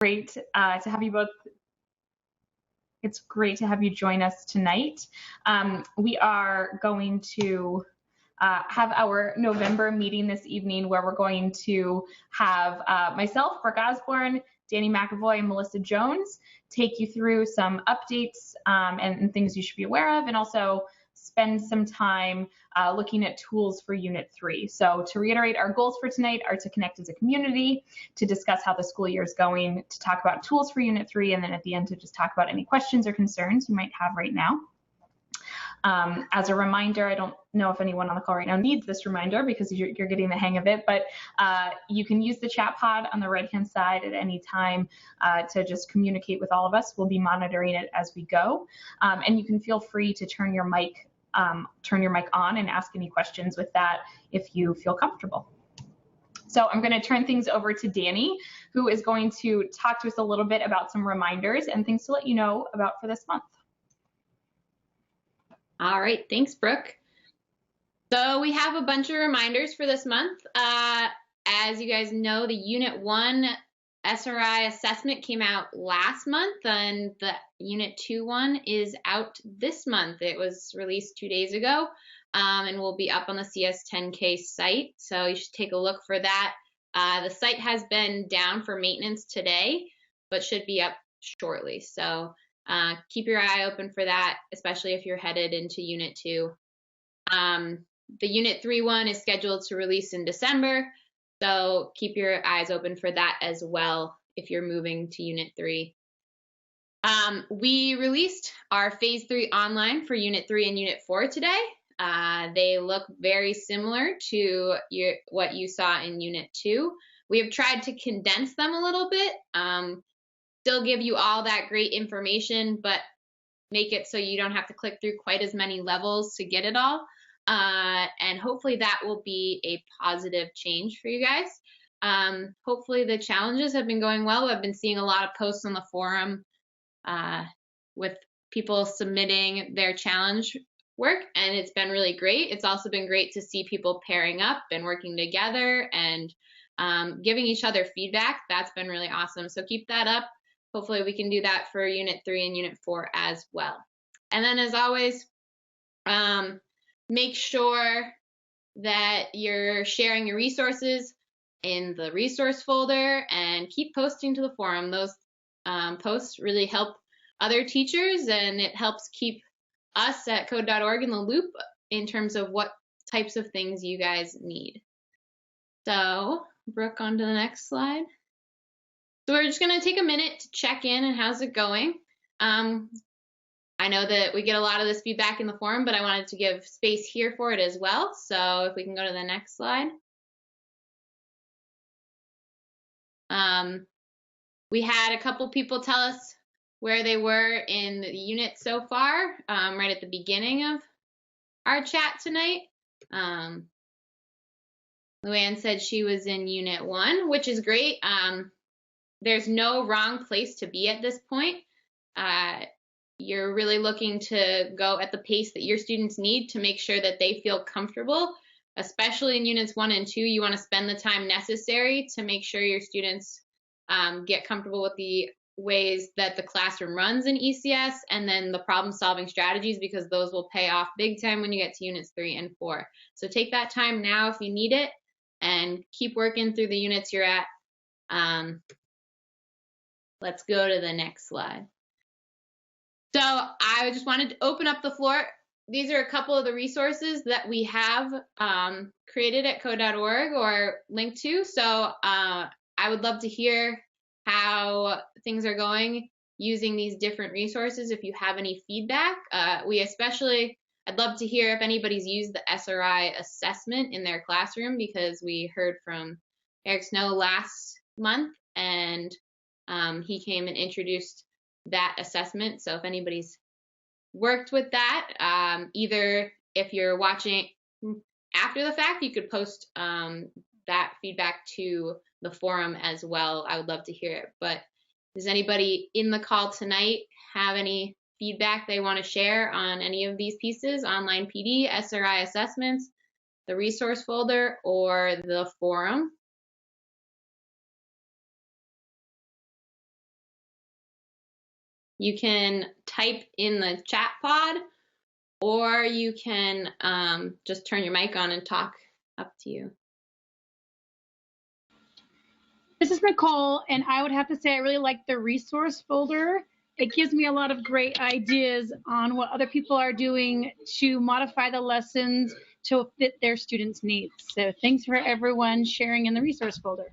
Great to have you both. It's great to have you join us tonight. We are going to have our November meeting this evening, where we're going to have myself, Brook Osborne, Dani McAvoy, and Melissa Jones take you through some updates and things you should be aware of, and also spend some time looking at tools for Unit 3. So to reiterate, our goals for tonight are to connect as a community, to discuss how the school year is going, to talk about tools for Unit 3, and then at the end to just talk about any questions or concerns you might have right now. As a reminder, I don't know if anyone on the call right now needs this reminder because you're getting the hang of it, but you can use the chat pod on the right-hand side at any time to just communicate with all of us. We'll be monitoring it as we go, and you can feel free to turn your mic on and ask any questions with that if you feel comfortable. So I'm going to turn things over to Dani, who is going to talk to us a little bit about some reminders and things to let you know about for this month. All right, thanks, Brooke. So we have a bunch of reminders for this month. As you guys know, the Unit 1 SRI assessment came out last month, and the Unit 2 one is out this month. It was released 2 days ago and will be up on the CS10K site, so you should take a look for that. The site has been down for maintenance today, but should be up shortly. So keep your eye open for that, especially if you're headed into Unit 2. The Unit 3 one is scheduled to release in December, so keep your eyes open for that as well if you're moving to Unit 3. We released our Phase 3 online for Unit 3 and Unit 4 today. They look very similar to what you saw in Unit 2. We have tried to condense them a little bit. Still give you all that great information, but make it so you don't have to click through quite as many levels to get it all. And hopefully that will be a positive change for you guys. Hopefully the challenges have been going well. I've been seeing a lot of posts on the forum with people submitting their challenge work, and it's been really great. It's also been great to see people pairing up and working together and giving each other feedback. That's been really awesome. So keep that up. Hopefully we can do that for Unit 3 and Unit 4 as well. And then as always, make sure that you're sharing your resources in the resource folder and keep posting to the forum. Those posts really help other teachers, and it helps keep us at code.org in the loop in terms of what types of things you guys need. So, Brooke, on to the next slide. So we're just going to take a minute to check in and how's it going. I know that we get a lot of this feedback in the forum, but I wanted to give space here for it as well. So if we can go to the next slide. We had a couple people tell us where they were in the unit so far, right at the beginning of our chat tonight. Luann said she was in Unit 1, which is great. There's no wrong place to be at this point. You're really looking to go at the pace that your students need to make sure that they feel comfortable, especially in Units 1 and 2. You want to spend the time necessary to make sure your students get comfortable with the ways that the classroom runs in ECS, and then the problem-solving strategies, because those will pay off big time when you get to Units 3 and 4. So take that time now if you need it, and keep working through the units you're at. Let's go to the next slide. So I just wanted to open up the floor. These are a couple of the resources that we have created at code.org or linked to. So I would love to hear how things are going using these different resources. If you have any feedback, I'd love to hear if anybody's used the SRI assessment in their classroom, because we heard from Eric Snow last month, and he came and introduced that assessment. So if anybody's worked with that, either if you're watching after the fact, you could post that feedback to the forum as well. I would love to hear it. But does anybody in the call tonight have any feedback they want to share on any of these pieces? Online PD, SRI assessments, the resource folder, or the forum? You can type in the chat pod, or you can just turn your mic on and talk. Up to you. This is Nicole, and I would have to say I really like the resource folder. It gives me a lot of great ideas on what other people are doing to modify the lessons to fit their students' needs. So thanks for everyone sharing in the resource folder.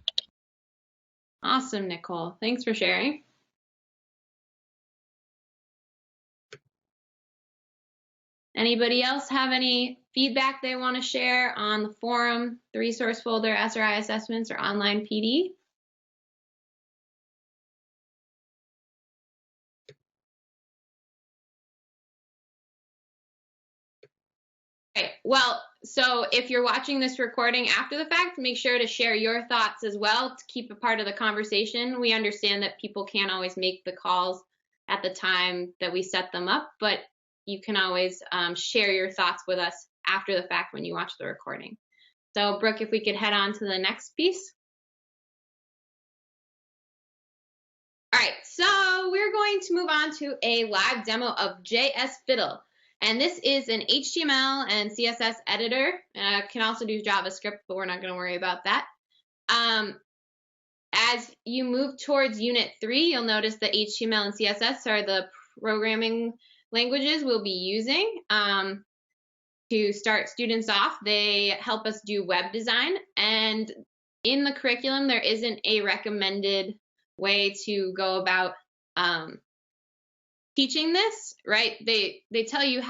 Awesome, Nicole. Thanks for sharing. Anybody else have any feedback they want to share on the forum, the resource folder, SRI assessments, or online PD? Okay, well, so if you're watching this recording after the fact, make sure to share your thoughts as well to keep a part of the conversation. We understand that people can't always make the calls at the time that we set them up, but you can always share your thoughts with us after the fact when you watch the recording. So Brooke, if we could head on to the next piece. All right, so we're going to move on to a live demo of JSFiddle. And this is an HTML and CSS editor. Can also do JavaScript, but we're not going to worry about that. As you move towards Unit 3, you'll notice that HTML and CSS are the programming languages we'll be using to start students off. They help us do web design. And in the curriculum, there isn't a recommended way to go about teaching this, right? They tell you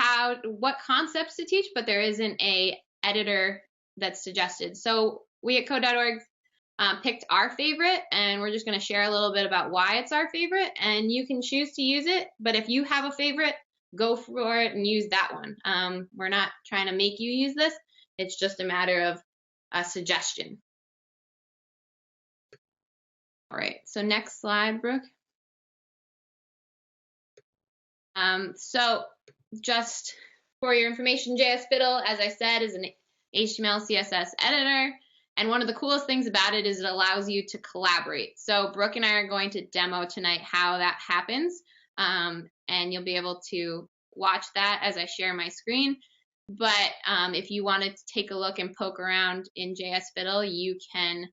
what concepts to teach, but there isn't a editor that's suggested. So we at code.org picked our favorite, and we're just going to share a little bit about why it's our favorite, and you can choose to use it. But if you have a favorite, go for it and use that one. We're not trying to make you use this. It's just a matter of a suggestion. All right, so next slide, Brooke. So just for your information, JSFiddle, as I said, is an HTML CSS editor. And one of the coolest things about it is it allows you to collaborate. So Brooke and I are going to demo tonight how that happens. And you'll be able to watch that as I share my screen. But if you wanted to take a look and poke around in JSFiddle, you can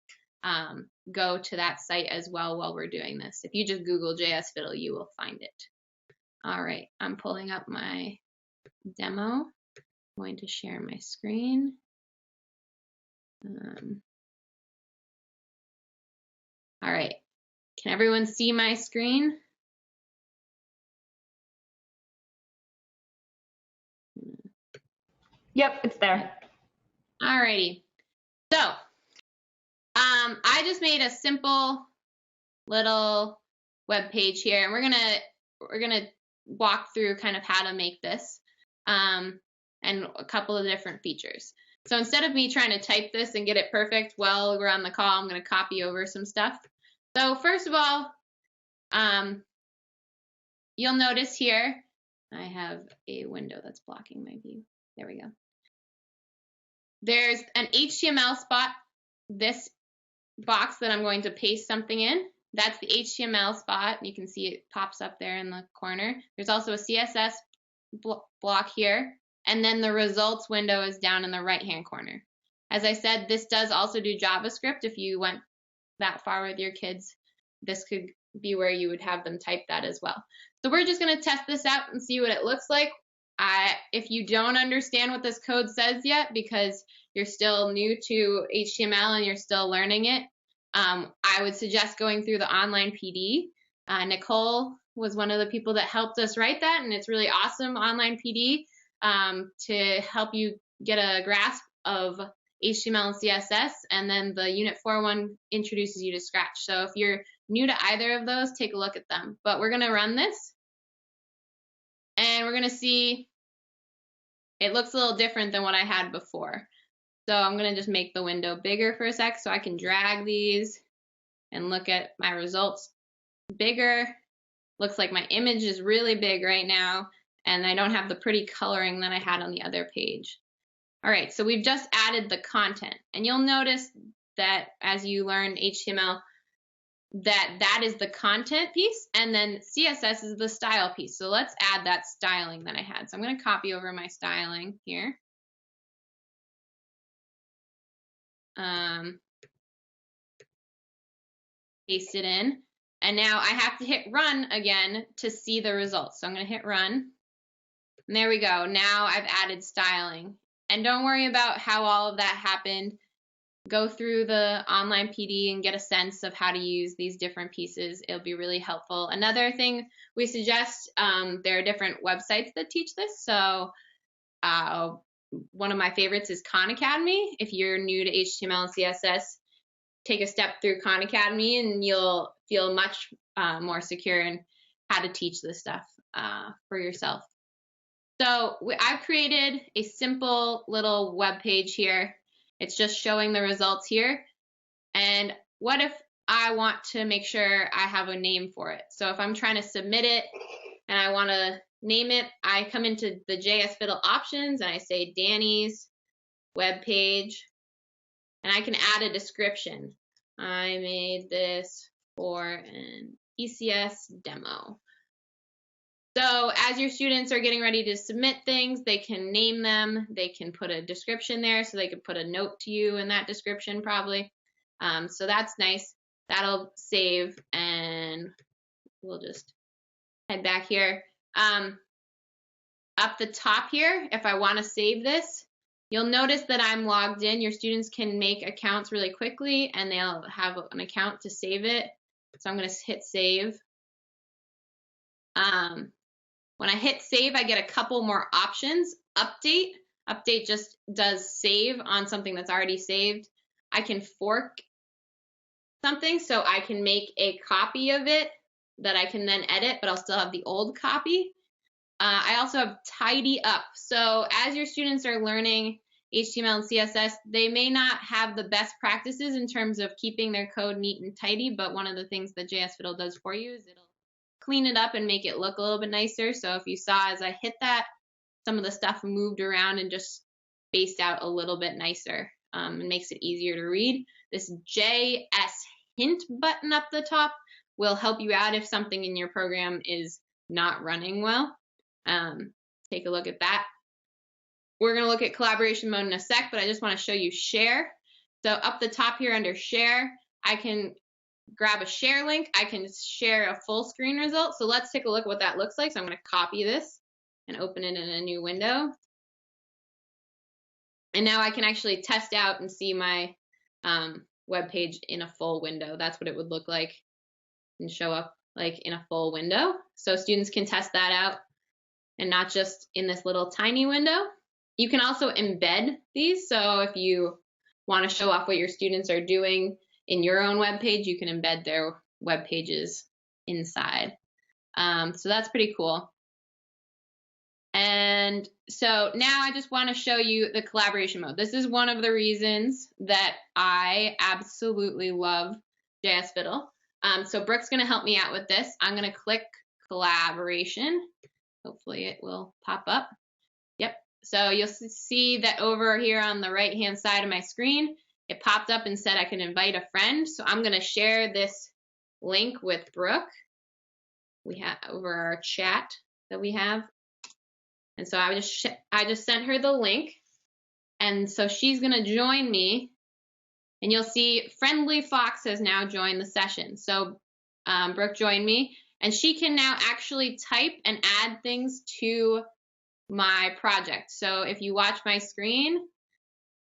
go to that site as well while we're doing this. If you just Google JSFiddle, you will find it. All right, I'm pulling up my demo. I'm going to share my screen. All right, can everyone see my screen? Yep, it's there. All righty. So I just made a simple little web page here, and we're gonna walk through kind of how to make this and a couple of different features. So instead of me trying to type this and get it perfect while we're on the call, I'm going to copy over some stuff. So first of all, you'll notice here I have a window that's blocking my view. There we go. There's an HTML spot, this box that I'm going to paste something in. That's the HTML spot. You can see it pops up there in the corner. There's also a CSS block here, and then the results window is down in the right-hand corner. As I said, this does also do JavaScript. If you went that far with your kids, this could be where you would have them type that as well. So we're just going to test this out and see what it looks like. If you don't understand what this code says yet because you're still new to HTML and you're still learning it, I would suggest going through the online PD. Nicole was one of the people that helped us write that, and it's really awesome online PD to help you get a grasp of HTML and CSS, and then the Unit 4 one introduces you to Scratch. So if you're new to either of those, take a look at them. But we're going to run this, and we're going to see it looks a little different than what I had before. So I'm going to just make the window bigger for a sec so I can drag these and look at my results bigger. Looks like my image is really big right now, and I don't have the pretty coloring that I had on the other page. All right, so we've just added the content, and you'll notice that as you learn HTML, that is the content piece, and then CSS is the style piece. So let's add that styling that I had. So I'm going to copy over my styling here. Paste it in, and now I have to hit run again to see the results. So I'm going to hit run, and there we go. Now I've added styling. And don't worry about how all of that happened. Go through the online PD and get a sense of how to use these different pieces. It'll be really helpful. Another thing we suggest, there are different websites that teach this. So one of my favorites is Khan Academy. If you're new to HTML and CSS, take a step through Khan Academy and you'll feel much more secure in how to teach this stuff for yourself. So I've created a simple little web page here. It's just showing the results here. And what if I want to make sure I have a name for it? So if I'm trying to submit it and I want to name it, I come into the JSFiddle options and I say Dani's web page, and I can add a description. I made this for an ECS demo. So as your students are getting ready to submit things, they can name them, they can put a description there, so they could put a note to you in that description probably. So that's nice. That'll save, and we'll just head back here. Up the top here, if I want to save this, you'll notice that I'm logged in. Your students can make accounts really quickly, and they'll have an account to save it. So I'm going to hit save. When I hit save, I get a couple more options. Update. Update just does save on something that's already saved. I can fork something, so I can make a copy of it that I can then edit, but I'll still have the old copy. I also have tidy up. So as your students are learning HTML and CSS, they may not have the best practices in terms of keeping their code neat and tidy, but one of the things that JSFiddle does for you is it'll clean it up and make it look a little bit nicer. So if you saw as I hit that, some of the stuff moved around and just spaced out a little bit nicer. It makes it easier to read. This JS hint button up the top will help you out if something in your program is not running well. Take a look at that. We're going to look at collaboration mode in a sec, but I just want to show you share. So up the top here under share, I can grab a share link. I can share a full screen result. So let's take a look at what that looks like. So I'm going to copy this and open it in a new window. And now I can actually test out and see my web page in a full window. That's what it would look like and show up like in a full window. So students can test that out and not just in this little tiny window. You can also embed these. So if you want to show off what your students are doing in your own web page, you can embed their web pages inside. So that's pretty cool. And so now I just want to show you the collaboration mode. This is one of the reasons that I absolutely love JSFiddle. So Brook's going to help me out with this. I'm going to click collaboration. Hopefully it will pop up. Yep. So you'll see that over here on the right-hand side of my screen, it popped up and said I can invite a friend. So I'm going to share this link with Brook. We have over our chat that we have. And so I just sent her the link. And so she's going to join me. And you'll see Friendly Fox has now joined the session. So Brook joined me. And she can now actually type and add things to my project. So if you watch my screen,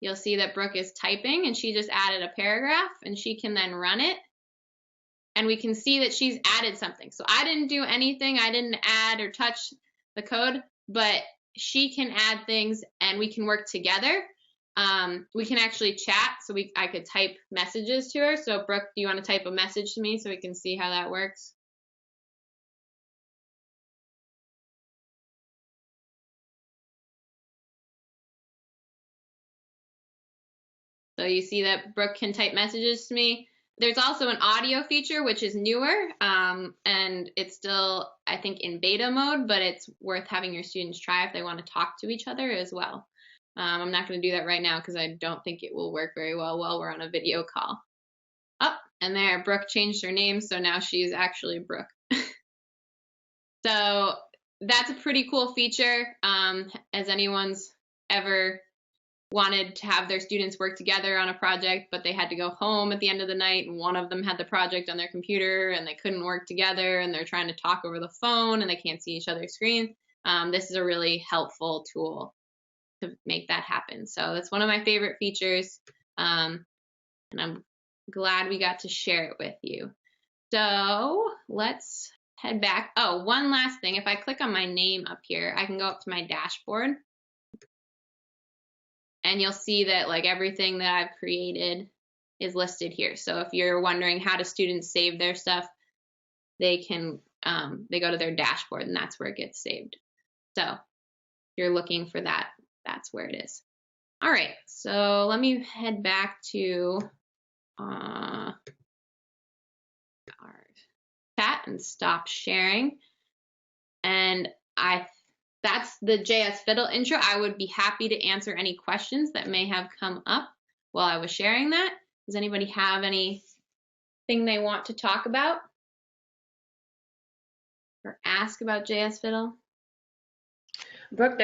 you'll see that Brook is typing and she just added a paragraph and she can then run it. And we can see that she's added something. So I didn't do anything. I didn't add or touch the code, but she can add things and we can work together. We can actually chat. So I could type messages to her. So Brook, do you want to type a message to me so we can see how that works? So you see that Brook can type messages to me. There's also an audio feature, which is newer, and it's still, I think, in beta mode, but it's worth having your students try if they want to talk to each other as well. I'm not going to do that right now because I don't think it will work very well while we're on a video call. Oh, And there, Brooke changed her name, so now she's actually Brooke. So that's a pretty cool feature. As anyone's ever wanted to have their students work together on a project, but they had to go home at the end of the night, and one of them had the project on their computer and they couldn't work together, and they're trying to talk over the phone and they can't see each other's screens. This is a really helpful tool to make that happen. So that's one of my favorite features, and I'm glad we got to share it with you. So let's head back. Oh, one last thing. If I click on my name up here, I can go up to my dashboard. And you'll see that like everything that I've created is listed here. So if you're wondering how do students save their stuff, they can they go to their dashboard and that's where it gets saved. So if you're looking for that, that's where it is. All right, so let me head back to our chat and stop sharing. And that's the JSFiddle intro. I would be happy to answer any questions that may have come up while I was sharing that. Does anybody have anything they want to talk about or ask about JSFiddle? Brooke,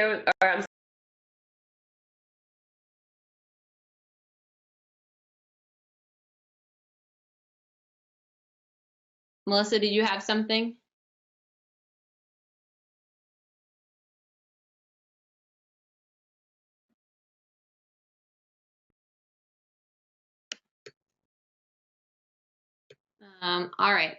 Melissa, did you have something? All right.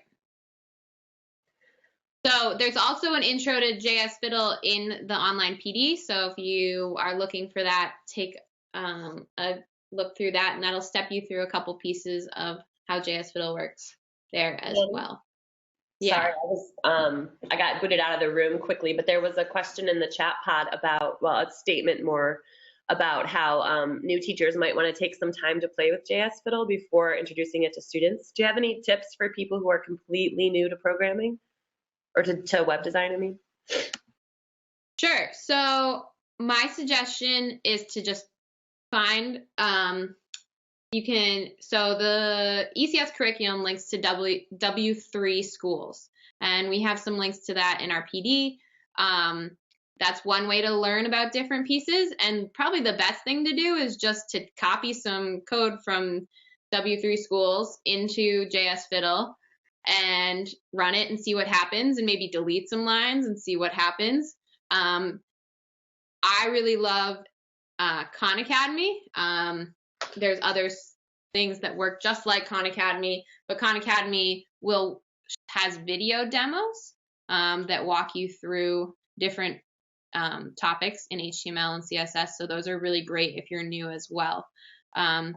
So there's also an intro to JSFiddle in the online PD. So if you are looking for that, take a look through that, and that'll step you through a couple pieces of how JSFiddle works there as well. Yeah. Sorry, I got booted out of the room quickly, but there was a question in the chat pod about, well, a statement more about how new teachers might want to take some time to play with JSFiddle before introducing it to students. Do you have any tips for people who are completely new to programming or to web design, I mean? Sure. So my suggestion is to just find, so the ECS curriculum links to W3 schools, and we have some links to that in our PD. That's one way to learn about different pieces, and probably the best thing to do is just to copy some code from W3 schools into JSFiddle and run it and see what happens, and maybe delete some lines and see what happens. I really love Khan Academy. There's other things that work just like Khan Academy, but Khan Academy has video demos that walk you through different topics in HTML and CSS. So those are really great if you're new as well. And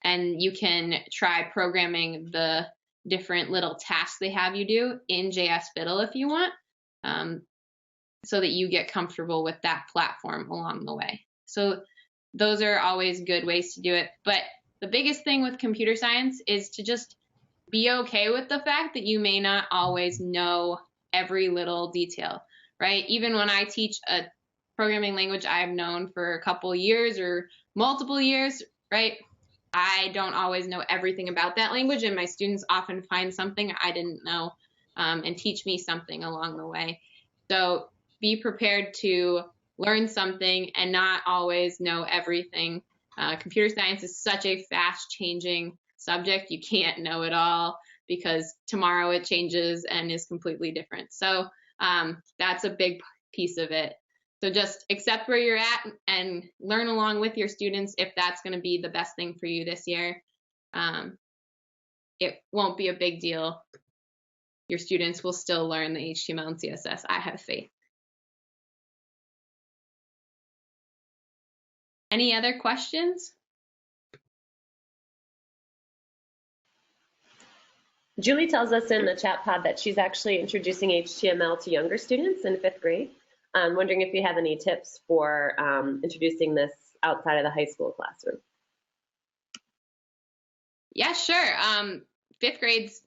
you can try programming the different little tasks they have you do in JSFiddle if you want, so that you get comfortable with that platform along the way. So those are always good ways to do it. But the biggest thing with computer science is to just be okay with the fact that you may not always know every little detail, right? Even when I teach a programming language I've known for a couple years or multiple years, right? I don't always know everything about that language, and my students often find something I didn't know and teach me something along the way. So be prepared to learn something and not always know everything. Computer science is such a fast-changing subject. You can't know it all because tomorrow it changes and is completely different. So that's a big piece of it. So just accept where you're at and learn along with your students if that's going to be the best thing for you this year. It won't be a big deal. Your students will still learn the HTML and CSS. I have faith. Any other questions? Julie tells us in the chat pod that she's actually introducing HTML to younger students in 5th grade. I'm wondering if you have any tips for introducing this outside of the high school classroom. Yeah, sure. 5th grades,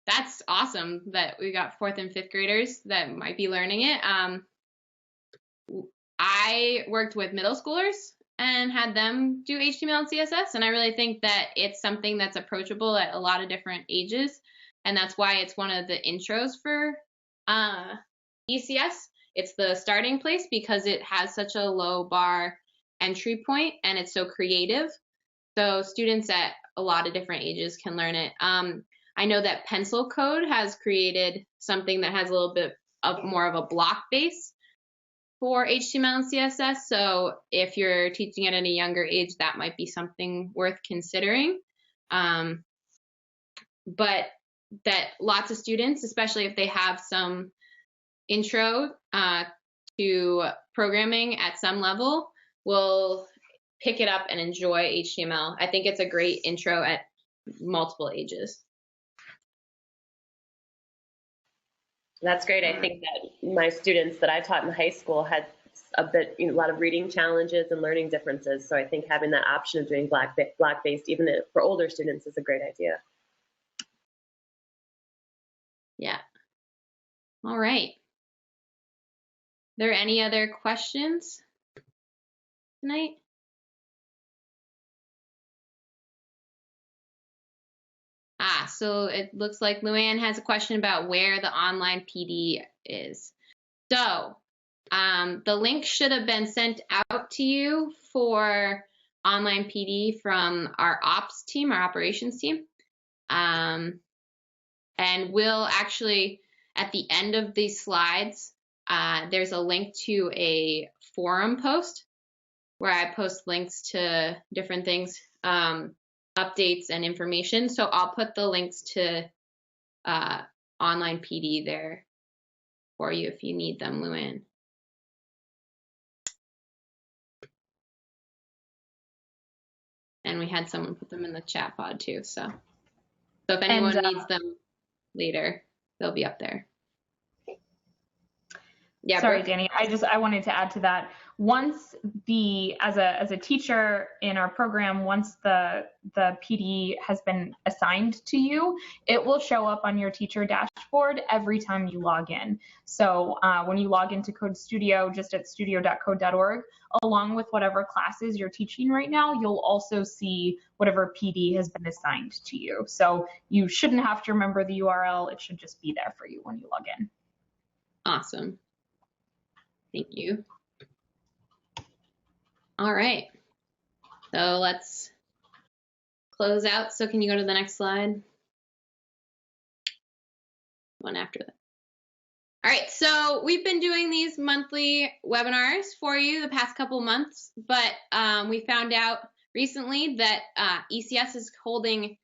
that's awesome that we got 4th and 5th graders that might be learning it. I worked with middle schoolers and had them do HTML and CSS. And I really think that it's something that's approachable at a lot of different ages. And that's why it's one of the intros for ECS. It's the starting place because it has such a low bar entry point and it's so creative. So students at a lot of different ages can learn it. I know that Pencil Code has created something that has a little bit of more of a block base for HTML and CSS. So if you're teaching it at a younger age, that might be something worth considering. But that lots of students, especially if they have some intro to programming at some level, will pick it up and enjoy HTML. I think it's a great intro at multiple ages. That's great. I think that my students that I taught in high school had a lot of reading challenges and learning differences. So I think having that option of doing block-based, even for older students, is a great idea. Yeah. All right. Are there any other questions tonight? So it looks like Luann has a question about where the online PD is. So the link should have been sent out to you for online PD from our ops team, our operations team. And we'll actually, at the end of these slides, there's a link to a forum post where I post links to different things, updates and information. So I'll put the links to online PD there for you if you need them, Luann. And we had someone put them in the chat pod too. So if anyone needs them later, they'll be up there. Yeah. Sorry, Dani. I wanted to add to that. Once as a teacher in our program, once the PD has been assigned to you, it will show up on your teacher dashboard every time you log in. So when you log into Code Studio, just at studio.code.org, along with whatever classes you're teaching right now, you'll also see whatever PD has been assigned to you. So you shouldn't have to remember the URL. It should just be there for you when you log in. Awesome. Thank you. All right. So let's close out. So can you go to the next slide? One after that. All right. So we've been doing these monthly webinars for you the past couple months, but we found out recently that ECS is holding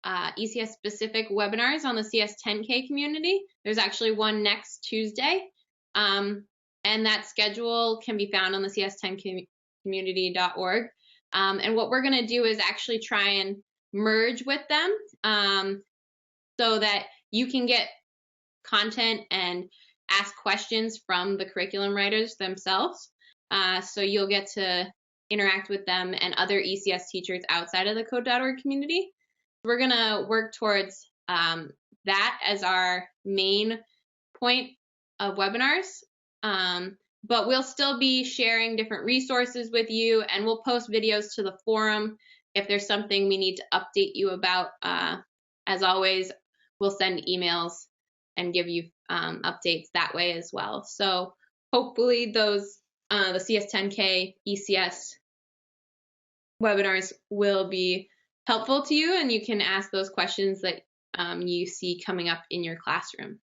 ECS specific webinars on the CS10K community. There's actually one next Tuesday. And that schedule can be found on the cs10community.org. And what we're going to do is actually try and merge with them so that you can get content and ask questions from the curriculum writers themselves. So you'll get to interact with them and other ECS teachers outside of the code.org community. We're going to work towards that as our main point of webinars. But we'll still be sharing different resources with you, and we'll post videos to the forum if there's something we need to update you about. As always, we'll send emails and give you updates that way as well. So hopefully those the CS10K ECS webinars will be helpful to you, and you can ask those questions that you see coming up in your classroom.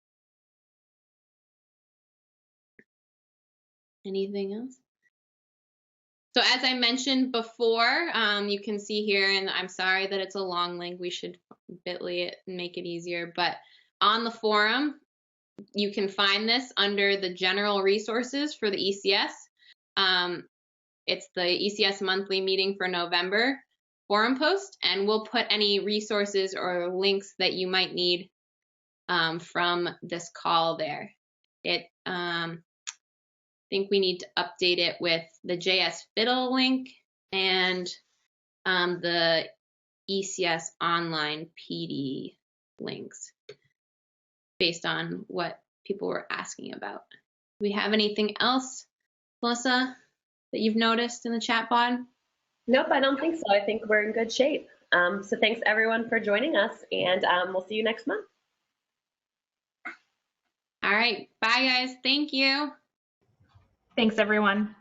Anything else? So as I mentioned before, you can see here, and I'm sorry that it's a long link. We should bit.ly it and make it easier. But on the forum, you can find this under the general resources for the ECS. It's the ECS monthly meeting for November forum post, and we'll put any resources or links that you might need from this call there. I think we need to update it with the JSFiddle link and the ECS online PD links based on what people were asking about. Do we have anything else, Melissa? that you've noticed in the chat pod? Nope, I don't think so. I think we're in good shape. So thanks everyone for joining us, and we'll see you next month. All right. Bye, guys. Thank you. Thanks, everyone.